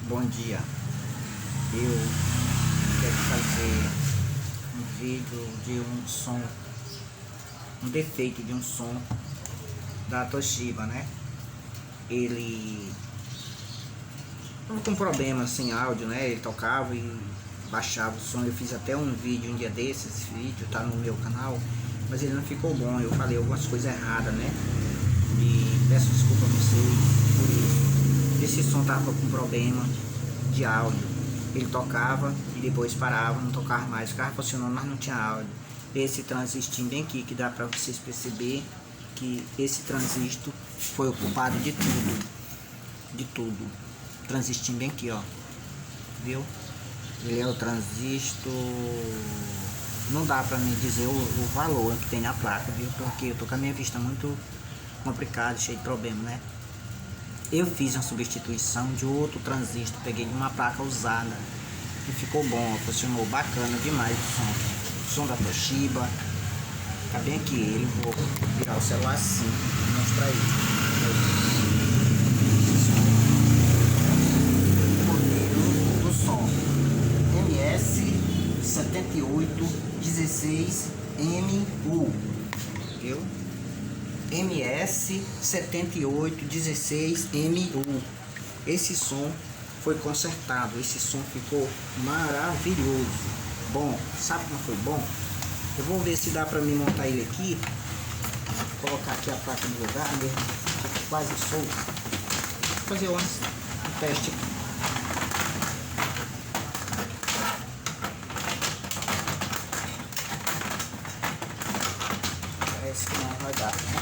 Bom dia, eu quero fazer um vídeo de um som, um defeito de um som da Toshiba, né? Ele tava com problema sem áudio, né? Ele tocava e baixava o som. Eu fiz até um vídeo um dia desses, esse vídeo tá no meu canal, mas ele não ficou bom. Eu falei algumas coisas erradas, né? E peço desculpa a vocês por isso. Esse som tava com problema de áudio. Ele tocava e depois parava, não tocava mais, ficava funcionando, mas não tinha áudio. Esse transistor bem aqui, que dá para vocês perceber que esse transistor foi o culpado de tudo. Transistor bem aqui, ó, viu? Ele é o transistor, não dá para me dizer o valor que tem na placa, viu? Porque eu tô com a minha vista muito complicada, cheio de problema, né? Eu fiz uma substituição de outro transistor, peguei de uma placa usada e ficou bom, funcionou bacana demais o som da Toshiba. Tá bem aqui ele, vou virar o celular assim e mostrar ele. O modelo do som MS7816MU, viu? MS7816MU. Esse som foi consertado, esse som ficou maravilhoso. Bom, sabe como foi bom? Eu vou ver se dá para me montar ele aqui. Vou colocar aqui a placa no lugar, mesmo quase solto. Vou fazer um teste aqui. Parece que não vai dar, né?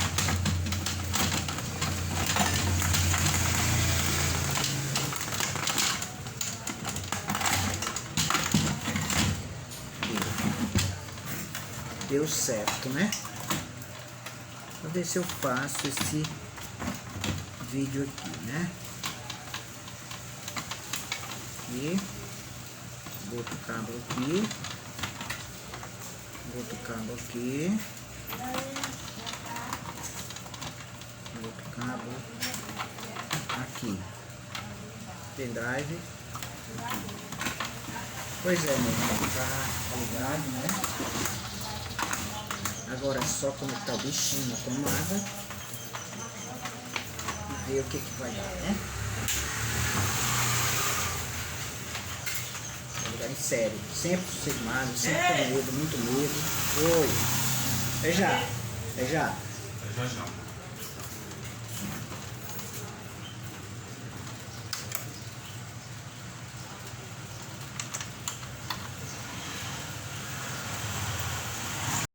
Deu certo, né? Vou ver se eu faço esse vídeo aqui, né? E outro cabo aqui, outro cabo aqui, outro cabo aqui, pendrive aqui. Pois é, meu irmão, tá ligado, né? Agora é só conectar o bichinho na tomada e ver o que vai dar, né? Vou ligar em sério, sempre sossegado, sempre com medo, muito medo. Oi, é já. É já.